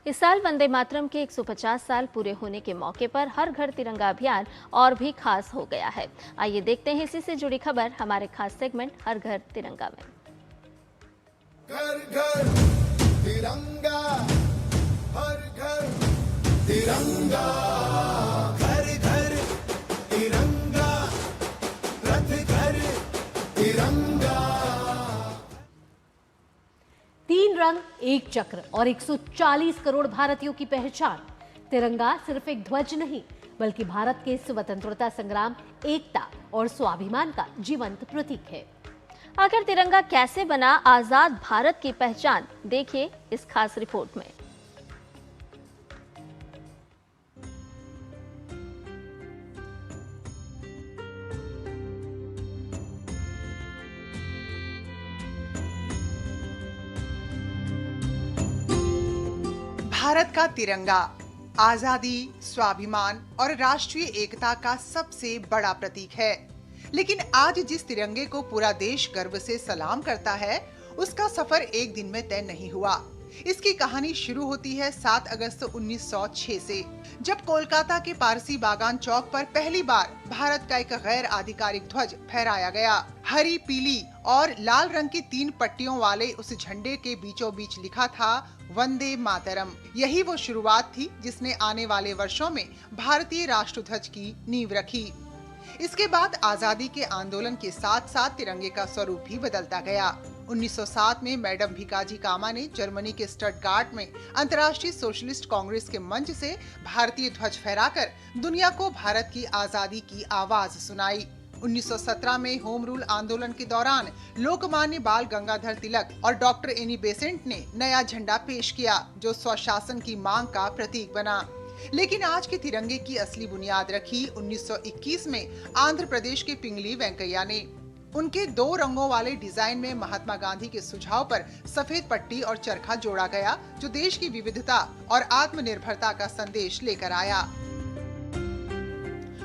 इस साल वंदे मातरम के 150 साल पूरे होने के मौके पर हर घर तिरंगा अभियान और भी खास हो गया है। आइए देखते हैं इसी से जुड़ी खबर हमारे खास सेगमेंट हर घर तिरंगा में। घर घर तिरंगा, हर घर तिरंगा, घर घर तिरंगा, रथ घर तिरंगा। 3 रंग, एक चक्र और 140 करोड़ भारतीयों की पहचान। तिरंगा सिर्फ एक ध्वज नहीं, बल्कि भारत के स्वतंत्रता संग्राम, एकता और स्वाभिमान का जीवंत प्रतीक है। आखिर तिरंगा कैसे बना आजाद भारत की पहचान, देखिए इस खास रिपोर्ट में। भारत का तिरंगा आजादी, स्वाभिमान और राष्ट्रीय एकता का सबसे बड़ा प्रतीक है। लेकिन आज जिस तिरंगे को पूरा देश गर्व से सलाम करता है, उसका सफर एक दिन में तय नहीं हुआ। इसकी कहानी शुरू होती है 7 अगस्त 1906 से, जब कोलकाता के पारसी बागान चौक पर पहली बार भारत का एक गैर आधिकारिक ध्वज फहराया गया। हरी, पीली और लाल रंग की 3 पट्टियों वाले उस झंडे के बीचों बीच लिखा था वंदे मातरम। यही वो शुरुआत थी जिसने आने वाले वर्षों में भारतीय राष्ट्रध्वज की नींव रखी। इसके बाद आजादी के आंदोलन के साथ साथ तिरंगे का स्वरूप भी बदलता गया। 1907 में मैडम भिकाजी कामा ने जर्मनी के स्टटगार्ट में अंतर्राष्ट्रीय सोशलिस्ट कांग्रेस के मंच से भारतीय ध्वज फहराकर दुनिया को भारत की आजादी की आवाज सुनाई। 1917 में होम रूल आंदोलन के दौरान लोकमान्य बाल गंगाधर तिलक और डॉक्टर एनी बेसेंट ने नया झंडा पेश किया, जो स्वशासन की मांग का प्रतीक बना। लेकिन आज के तिरंगे की असली बुनियाद रखी 1921 में आंध्र प्रदेश के पिंगली वेंकैया ने। उनके 2 रंगों वाले डिजाइन में महात्मा गांधी के सुझाव पर सफेद पट्टी और चरखा जोड़ा गया, जो देश की विविधता और आत्मनिर्भरता का संदेश लेकर आया।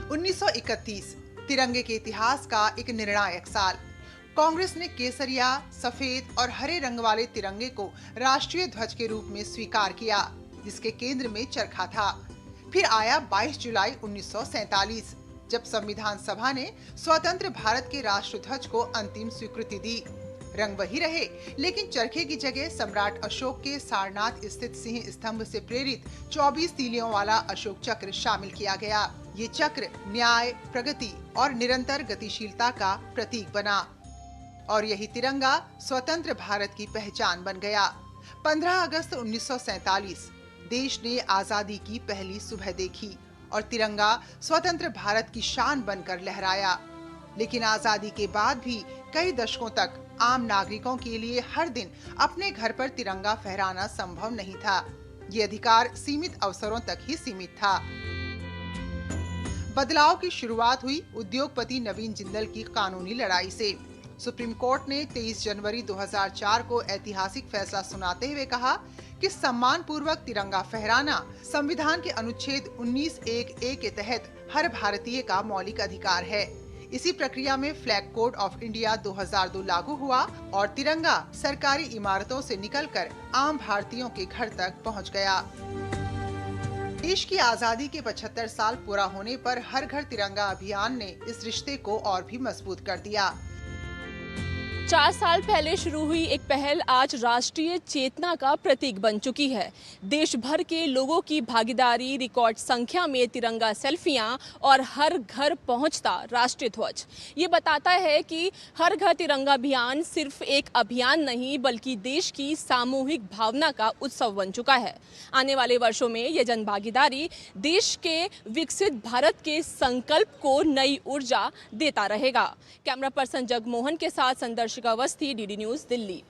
1931 तिरंगे के इतिहास का एक निर्णायक साल। कांग्रेस ने केसरिया, सफेद और हरे रंग वाले तिरंगे को राष्ट्रीय ध्वज के रूप में स्वीकार किया, जिसके केंद्र में चरखा था। फिर आया 22 जुलाई 1947, जब संविधान सभा ने स्वतंत्र भारत के राष्ट्रध्वज को अंतिम स्वीकृति दी। रंग वही रहे, लेकिन चरखे की जगह सम्राट अशोक के सारनाथ स्थित सिंह स्तंभ से प्रेरित 24 तीलियों वाला अशोक चक्र शामिल किया गया। ये चक्र न्याय, प्रगति और निरंतर गतिशीलता का प्रतीक बना और यही तिरंगा स्वतंत्र भारत की पहचान बन गया। 15 अगस्त 1947 देश ने आजादी की पहली सुबह देखी और तिरंगा स्वतंत्र भारत की शान बनकर लहराया। लेकिन आजादी के बाद भी कई दशकों तक आम नागरिकों के लिए हर दिन अपने घर पर तिरंगा फहराना संभव नहीं था। ये अधिकार सीमित अवसरों तक ही सीमित था। बदलाव की शुरुआत हुई उद्योगपति नवीन जिंदल की कानूनी लड़ाई से। सुप्रीम कोर्ट ने 23 जनवरी 2004 को ऐतिहासिक फैसला सुनाते हुए कहा कि सम्मान पूर्वक तिरंगा फहराना संविधान के अनुच्छेद 19(1)(a) के तहत हर भारतीय का मौलिक अधिकार है। इसी प्रक्रिया में फ्लैग कोड ऑफ इंडिया 2002 लागू हुआ और तिरंगा सरकारी इमारतों से निकलकर आम भारतीयों के घर तक पहुंच गया। देश की आजादी के 75 साल पूरा होने पर हर घर तिरंगा अभियान ने इस रिश्ते को और भी मजबूत कर दिया। 4 साल पहले शुरू हुई एक पहल आज राष्ट्रीय चेतना का प्रतीक बन चुकी है। देश भर के लोगों की भागीदारी, रिकॉर्ड संख्या में तिरंगा सेल्फियां और हर घर पहुंचता राष्ट्रीय ध्वज, ये बताता है कि हर घर तिरंगा अभियान सिर्फ एक अभियान नहीं, बल्कि देश की सामूहिक भावना का उत्सव बन चुका है। आने वाले वर्षों में ये जन भागीदारी देश के विकसित भारत के संकल्प को नई ऊर्जा देता रहेगा। कैमरा पर्सन जगमोहन के साथ संदर्शिका अवस्थी, डीडी न्यूज़, दिल्ली।